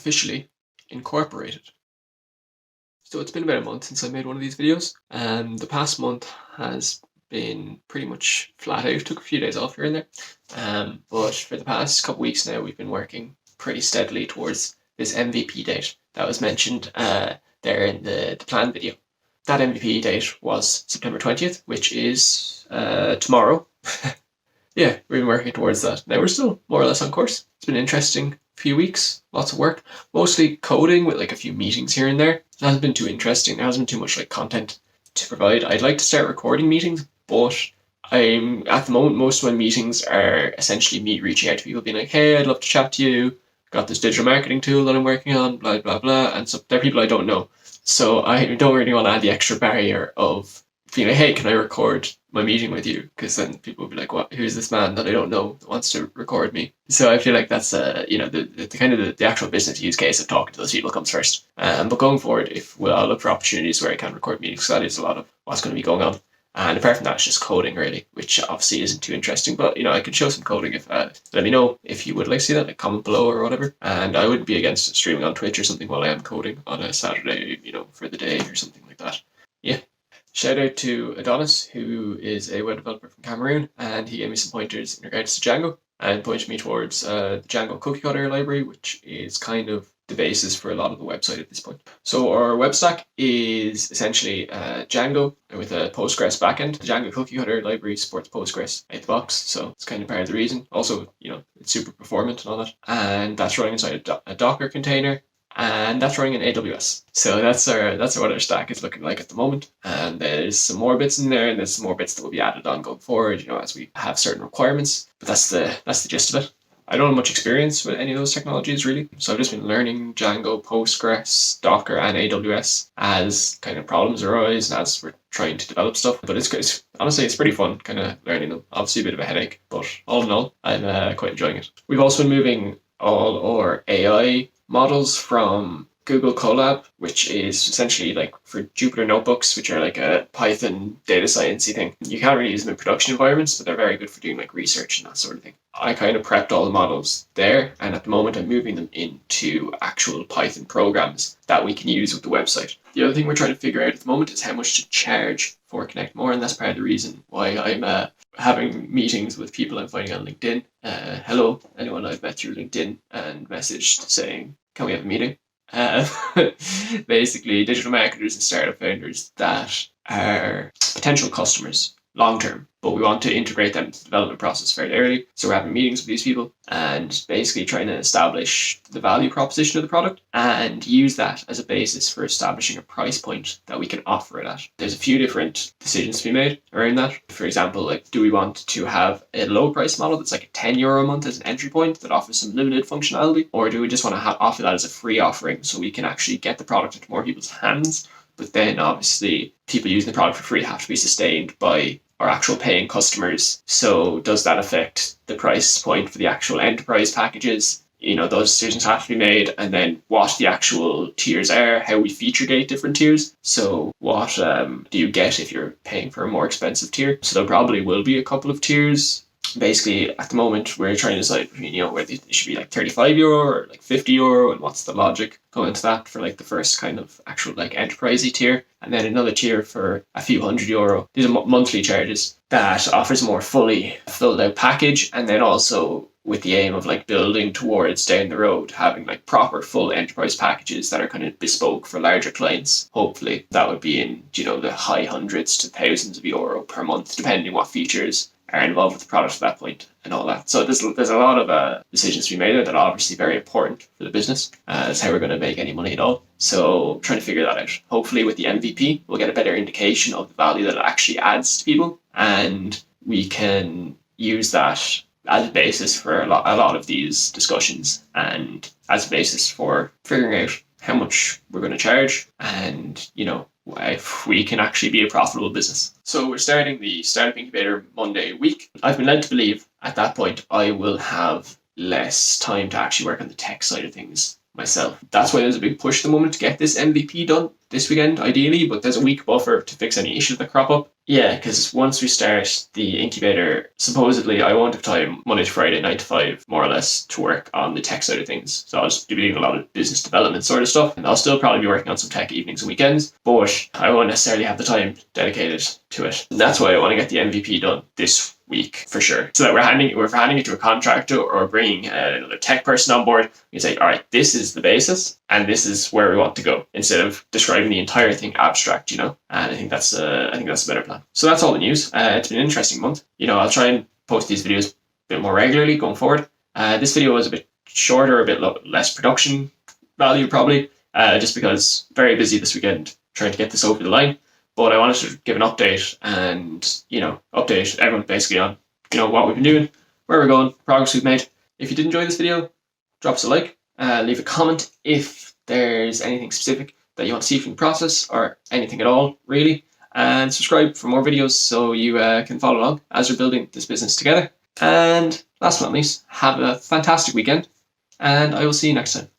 officially incorporated. So it's been about a month since I made one of these videos, and the past month has been pretty much flat out. Took a few days off here and there, but for the past couple weeks now, we've been working pretty steadily towards this MVP date that was mentioned there in the plan video. That MVP date was September 20th, which is tomorrow. Yeah, we've been working towards that. Now we're still more or less on course. It's been an interesting few weeks, lots of work, mostly coding with like a few meetings here and there. It hasn't been too interesting. There hasn't been too much like content to provide. I'd like to start recording meetings, but I'm at the moment most of my meetings are essentially me reaching out to people, being like, "Hey, I'd love to chat to you. Got this digital marketing tool that I'm working on, blah blah blah," and so they're people I don't know. So I don't really want to add the extra barrier of being like, "Hey, can I record my meeting with you?" Because then people will be like, "What? Who's this man that I don't know that wants to record me?" So I feel like that's the kind of the actual business use case of talking to those people comes first. But going forward, I'll look for opportunities where I can record meetings. That is a lot of what's going to be going on. And apart from that, it's just coding really, which obviously isn't too interesting. But I could show some coding if let me know if you would like to see that, like comment below or whatever. And I wouldn't be against streaming on Twitch or something while I am coding on a Saturday, for the day or something like that. Yeah. Shout out to Adonis, who is a web developer from Cameroon, and he gave me some pointers in regards to Django and pointed me towards the Django cookie cutter library, which is kind of the basis for a lot of the website at this point. So our web stack is essentially Django with a Postgres backend. The Django cookie cutter library supports Postgres out the box, so it's kind of part of the reason. Also, it's super performant and all that. And that's running inside a Docker container. And that's running in AWS. So that's what our stack is looking like at the moment. And there's some more bits in there, and there's some more bits that will be added on going forward, as we have certain requirements. But that's the gist of it. I don't have much experience with any of those technologies really. So I've just been learning Django, Postgres, Docker, and AWS as kind of problems arise and as we're trying to develop stuff. But it's honestly, it's pretty fun kind of learning them. Obviously a bit of a headache, but all in all, I'm quite enjoying it. We've also been moving all our AI models from Google Colab, which is essentially like for Jupyter notebooks, which are like a Python data sciencey thing. You can't really use them in production environments, but they're very good for doing like research and that sort of thing. I kind of prepped all the models there, and at the moment I'm moving them into actual Python programs that we can use with the website. The other thing we're trying to figure out at the moment is how much to charge for Connect More, and that's part of the reason why I'm having meetings with people I'm finding on LinkedIn. Hello, anyone I've met through LinkedIn and messaged saying, "Can we have a meeting?" Basically, digital marketers and startup founders that are potential customers long term, but we want to integrate them into the development process fairly early. So we're having meetings with these people and basically trying to establish the value proposition of the product and use that as a basis for establishing a price point that we can offer it at. There's a few different decisions to be made around that. For example, like, do we want to have a low price model that's like a €10 a month as an entry point that offers some limited functionality? Or do we just want to offer that as a free offering so we can actually get the product into more people's hands? But then obviously people using the product for free have to be sustained by our actual paying customers. So does that affect the price point for the actual enterprise packages? Those decisions have to be made, and then what the actual tiers are, how we feature gate different tiers. So what do you get if you're paying for a more expensive tier? So there probably will be a couple of tiers. Basically, at the moment, we're trying to decide between, whether it should be like €35 or like €50, and what's the logic going into that for like the first kind of actual like enterprisey tier, and then another tier for a few €100. These are monthly charges that offers a more fully filled out package, and then also with the aim of like building towards down the road having like proper full enterprise packages that are kind of bespoke for larger clients. Hopefully that would be in the high hundreds to thousands of euro per month, depending what features are involved with the product at that point and all that. So there's a lot of decisions to be made there that are obviously very important for the business. That's how we're going to make any money at all. So trying to figure that out. Hopefully with the MVP, we'll get a better indication of the value that it actually adds to people, and we can use that as a basis for a lot of these discussions and as a basis for figuring out how much we're going to charge and, if we can actually be a profitable business. So we're starting the Startup Incubator Monday week. I've been led to believe at that point I will have less time to actually work on the tech side of things myself. That's why there's a big push at the moment to get this MVP done this weekend, ideally, but there's a week buffer to fix any issues that crop up. Yeah, because once we start the incubator, supposedly I won't have time Monday to Friday, 9 to 5, more or less, to work on the tech side of things. So I'll just be doing a lot of business development sort of stuff, and I'll still probably be working on some tech evenings and weekends, but I won't necessarily have the time dedicated to it. And that's why I want to get the MVP done this week for sure, so that we're handing it to a contractor or bringing another tech person on board. We say, all right, this is the basis and this is where we want to go, instead of describing the entire thing abstract, you know. And I think that's a better plan. So that's all the news. It's been an interesting month. You know, I'll try and post these videos a bit more regularly going forward. This video was a bit shorter, a bit less production value probably, just because very busy this weekend trying to get this over the line. But I wanted to give an update and, you know, update everyone basically on, you know, what we've been doing, where we're going, progress we've made. If you did enjoy this video, drop us a like, leave a comment if there's anything specific that you want to see from the process or anything at all, really. And subscribe for more videos so you can follow along as we're building this business together. And last but not least, have a fantastic weekend, and I will see you next time.